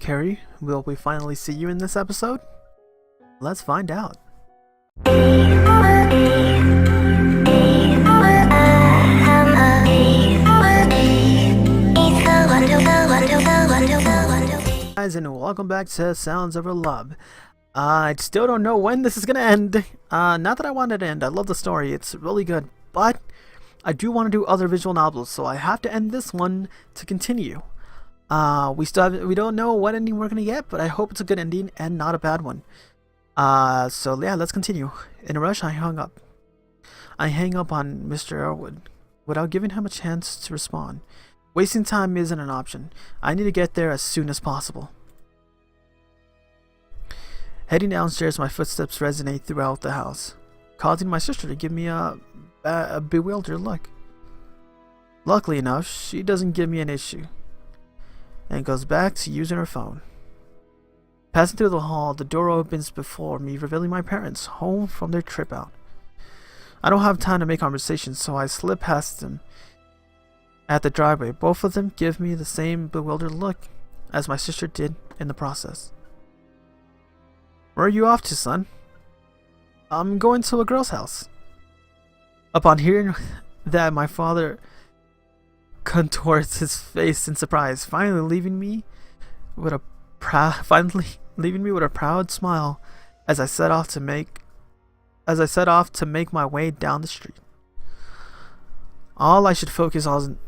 Carrie, will we finally see you in this episode? Let's find out. Guys, and welcome back to Sounds of Love. I still don't know when this is gonna end. Not that I want it to end. I love the story. It's really good, but I do want to do other visual novels, so I have to end this one to continue. We don't know what ending we're gonna get, but I hope it's a good ending and not a bad one. So yeah, let's continue. In a rush, I hung up. I hang up on Mr. Elwood without giving him a chance to respond. Wasting time isn't an option. I need to get there as soon as possible. Heading downstairs, my footsteps resonate throughout the house, causing my sister to give me a bewildered look. Luckily enough, she doesn't give me an issue and goes back to using her phone. Passing through the hall, the door opens before me, revealing my parents home from their trip out. I don't have time to make conversation, so I slip past them at the driveway. Both of them give me the same bewildered look as my sister did in the process. Where are you off to, son? I'm going to a girl's house. Upon hearing that, my father contorts his face in surprise, finally leaving me with a proud smile as I set off to make my way down the street. All I should focus on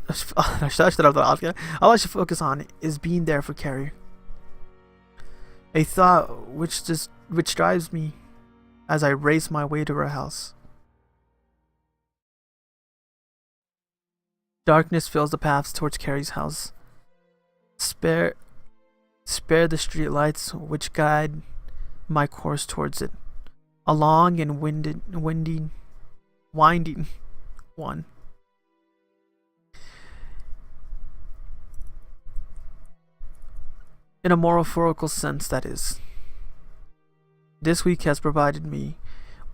is being there for Carrie. A thought which drives me as I race my way to her house. Darkness fills the paths towards Carrie's house. Spare the street lights which guide my course towards it. A long and winding one. In a metaphorical sense, that is. This week has provided me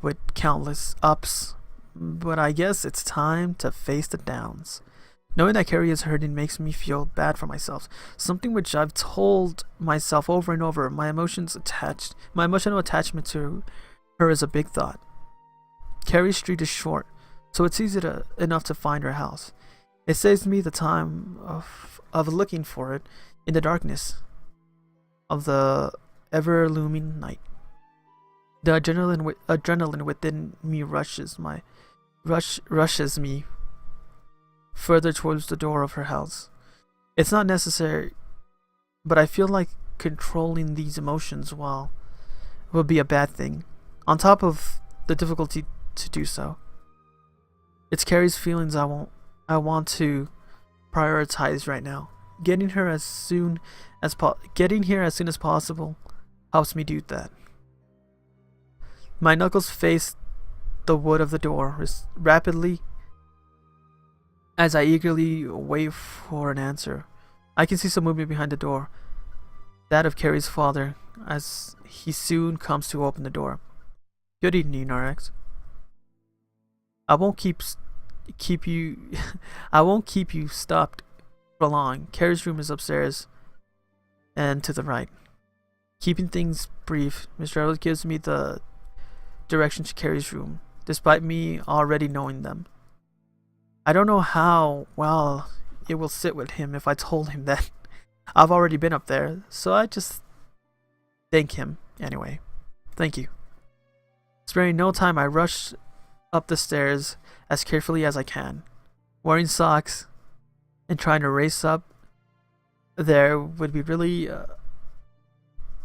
with countless ups, but I guess it's time to face the downs. Knowing that Carrie is hurting makes me feel bad for myself, something which I've told myself over and over. My emotional attachment to her is a big thought. Carrie's street is short, so it's easy enough to find her house. It saves me the time of looking for it in the darkness of the ever-looming night. The adrenaline within me rushes me further towards the door of her house. It's not necessary, but I feel like controlling these emotions will be a bad thing, on top of the difficulty to do so. It's Carrie's feelings I want to prioritize right now. Getting here as soon as possible helps me do that. My knuckles face the wood of the door rapidly as I eagerly wait for an answer. I can see some movement behind the door, that of Carrie's father, as he soon comes to open the door. Good evening, RX. I won't keep you stopped for long. Carrie's room is upstairs and to the right. Keeping things brief, Mr. Elwood gives me the direction to Carrie's room, despite me already knowing them. I don't know how well it will sit with him if I told him that I've already been up there, so I just thank him anyway. Thank you. Sparing no time, I rush up the stairs as carefully as I can. Wearing socks and trying to race up there would be really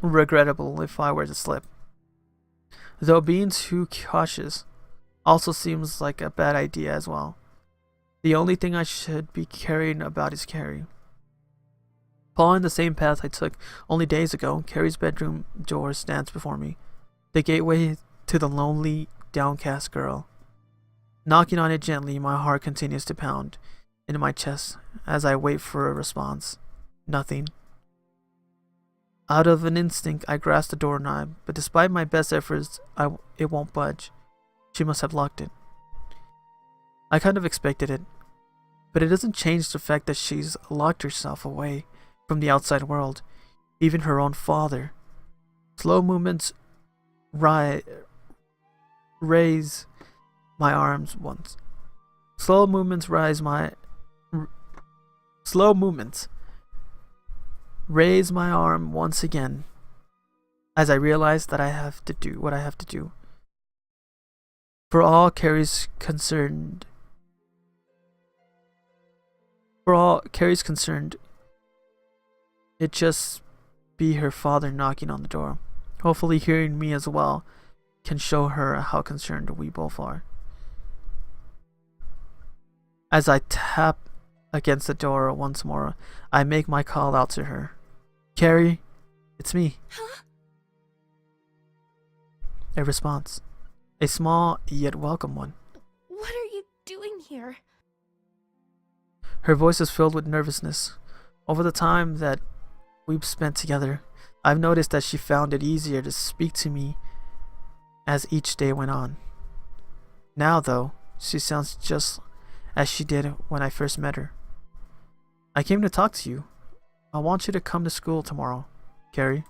regrettable if I were to slip. Though being too cautious also seems like a bad idea as well. The only thing I should be caring about is Carrie. Following the same path I took only days ago, Carrie's bedroom door stands before me, the gateway to the lonely, downcast girl. Knocking on it gently, my heart continues to pound into my chest as I wait for a response. Nothing. Out of an instinct, I grasp the doorknob, but despite my best efforts, it won't budge. She must have locked it. I kind of expected it, but it doesn't change the fact that she's locked herself away from the outside world. even her own father. Slow movements raise my arms once. Slow movements raise my arm once again as I realize that I have to do what I have to do. For all Carrie's concerned, it just be her father knocking on the door. Hopefully hearing me as well can show her how concerned we both are. As I tap against the door once more, I make my call out to her. Carrie, it's me. Huh? A response. A small yet welcome one. What are you doing here? Her voice is filled with nervousness. Over the time that we've spent together, I've noticed that she found it easier to speak to me as each day went on. Now, though, she sounds just as she did when I first met her. I came to talk to you. I want you to come to school tomorrow, Carrie.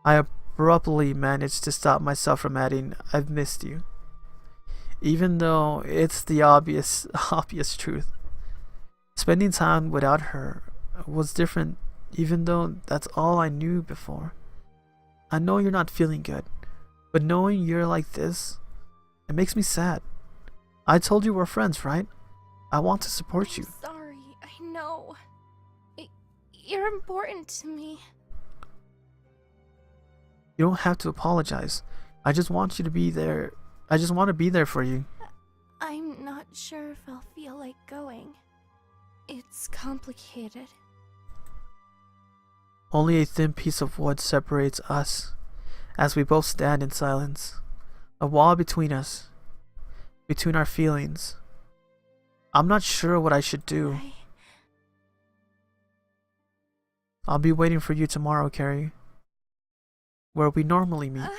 I abruptly managed to stop myself from adding, I've missed you. Even though it's the obvious truth. Spending time without her was different, even though that's all I knew before. I know you're not feeling good, but knowing you're like this, it makes me sad. I told you we're friends, right? I want to support you. I'm sorry, I know. You're important to me. You don't have to apologize. I just want you to be there. I just want to be there for you. I'm not sure if I'll feel like going. It's complicated. Only a thin piece of wood separates us as we both stand in silence. A wall between us, between our feelings. I'm not sure what I should do. I'll be waiting for you tomorrow, Carrie, where we normally meet.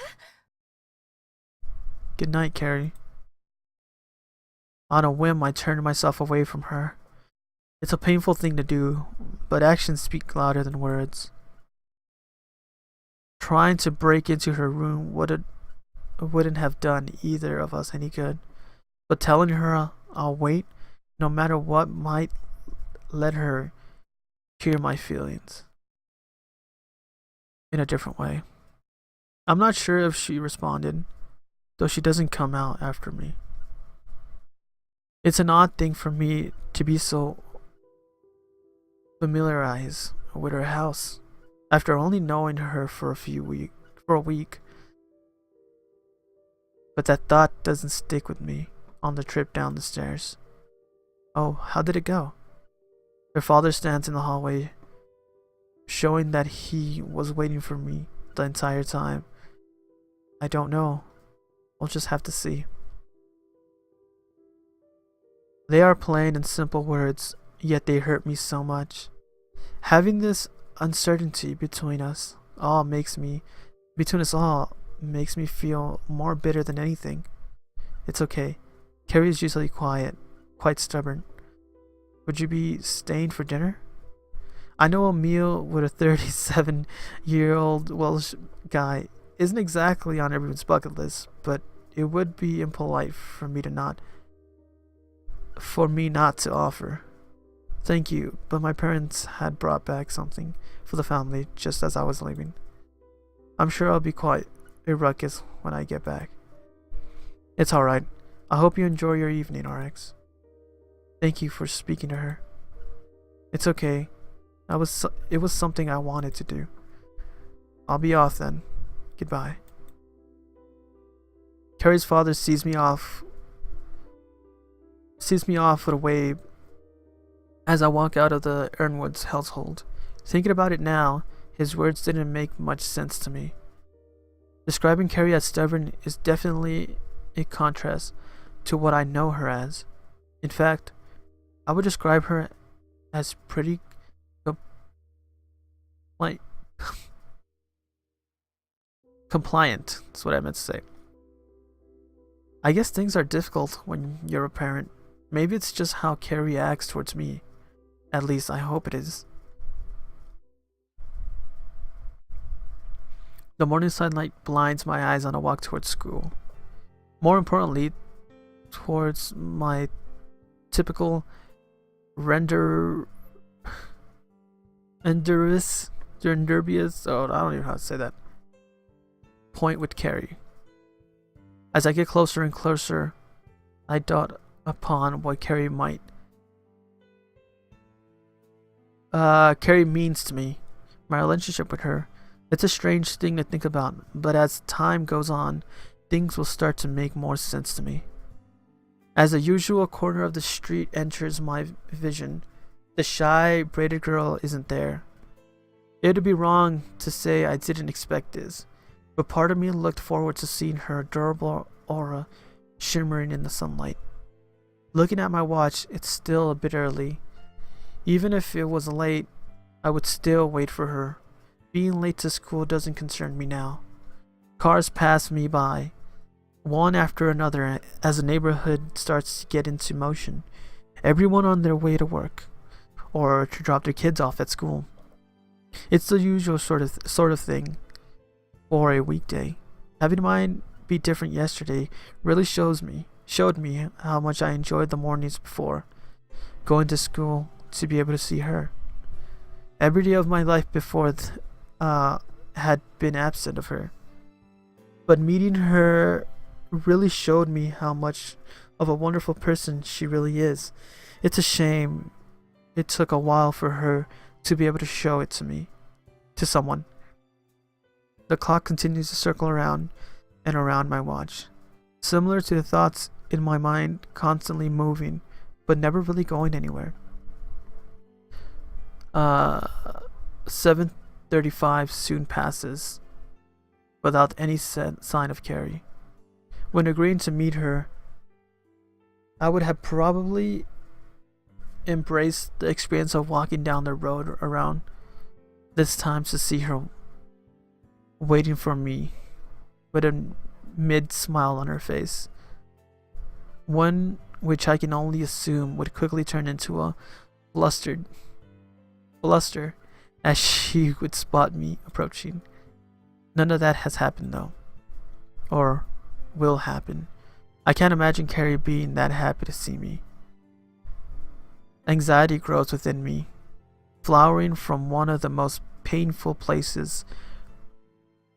Good night, Carrie. On a whim, I turned myself away from her. It's a painful thing to do, but actions speak louder than words. Trying to break into her room wouldn't have done either of us any good, but telling her I'll wait, no matter what, might let her hear my feelings in a different way. I'm not sure if she responded, though she doesn't come out after me. It's an odd thing for me to be so familiarized with her house after only knowing her for a week. But that thought doesn't stick with me on the trip down the stairs. Oh, how did it go? Her father stands in the hallway, showing that he was waiting for me the entire time. I don't know. We'll just have to see. They are plain and simple words, yet they hurt me so much. Having this uncertainty between us all makes me feel more bitter than anything. It's okay. Carrie is usually quiet, quite stubborn. Would you be staying for dinner? I know a meal with a 37-year-old Welsh guy isn't exactly on everyone's bucket list, but it would be impolite for me not to offer. Thank you, but my parents had brought back something for the family just as I was leaving. I'm sure I'll be quite a ruckus when I get back. It's alright. I hope you enjoy your evening, RX. Thank you for speaking to her. It's okay. It was something I wanted to do. I'll be off then. Goodbye. Carrie's father sees me off with a wave as I walk out of the Ernwood's household. Thinking about it now, his words didn't make much sense to me. Describing Carrie as stubborn is definitely a contrast to what I know her as. In fact, I would describe her as pretty compliant. That's what I meant to say. I guess things are difficult when you're a parent. Maybe it's just how Carrie acts towards me. At least I hope it is. The morning sunlight blinds my eyes on a walk towards school. More importantly, towards my typical renderous, oh, I don't even know how to say that, point with Carrie. As I get closer and closer, I dot upon what Carrie means to me, my relationship with her. It's a strange thing to think about, but as time goes on, things will start to make more sense to me. As the usual corner of the street enters my vision, the shy, braided girl isn't there. It would be wrong to say I didn't expect this, but part of me looked forward to seeing her adorable aura shimmering in the sunlight. Looking at my watch, it's still a bit early. Even if it was late, I would still wait for her. Being late to school doesn't concern me now. Cars pass me by, one after another, as the neighborhood starts to get into motion. Everyone on their way to work, or to drop their kids off at school. It's the usual sort of thing for a weekday. Having mine be different yesterday really showed me how much I enjoyed the mornings before going to school to be able to see her. Every day of my life before had been absent of her, but meeting her really showed me how much of a wonderful person she really is. It's a shame it took a while for her to be able to show it to me, to someone. The clock continues to circle around and around my watch, similar to the thoughts in my mind constantly moving, but never really going anywhere. 7:35 soon passes without any sign of Carrie. When agreeing to meet her, I would have probably embraced the experience of walking down the road around this time to see her waiting for me with a mid-smile on her face. One which I can only assume would quickly turn into a bluster as she would spot me approaching. None of that has happened though, or will happen. I can't imagine Carrie being that happy to see me. Anxiety grows within me, flowering from one of the most painful places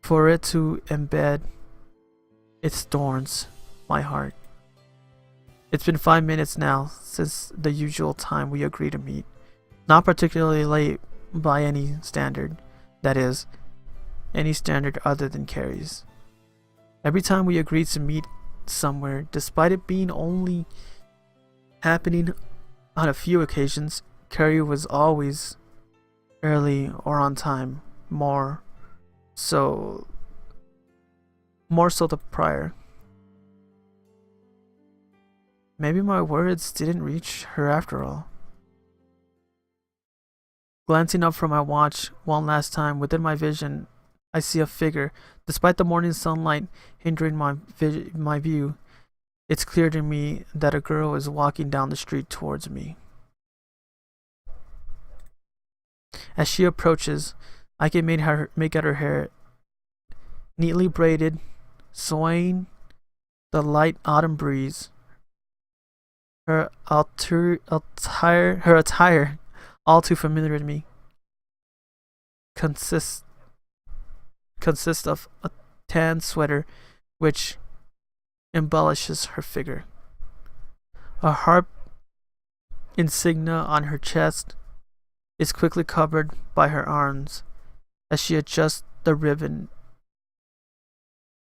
for it to embed its thorns, my heart. It's been 5 minutes now since the usual time we agree to meet. Not particularly late by any standard, that is, any standard other than Carrie's. Every time we agreed to meet somewhere, despite it being only happening on a few occasions, Carrie was always early or on time, more so the prior. Maybe my words didn't reach her after all. Glancing up from my watch one last time, within my vision, I see a figure. Despite the morning sunlight hindering my view, it's clear to me that a girl is walking down the street towards me. As she approaches, I can make out her hair neatly braided, swaying the light autumn breeze. Her attire, all too familiar to me, consists of a tan sweater which embellishes her figure. A harp insignia on her chest is quickly covered by her arms as she adjusts the ribbon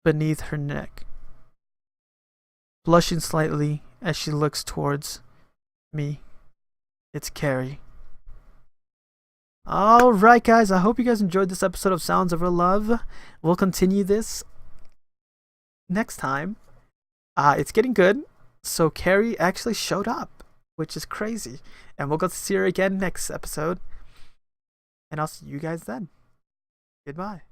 beneath her neck, blushing slightly as she looks towards me. It's Carrie. Alright guys, I hope you guys enjoyed this episode of Sounds of Real Love. We'll continue this next time. It's getting good. So Carrie actually showed up, which is crazy. And we'll go to see her again next episode. And I'll see you guys then. Goodbye.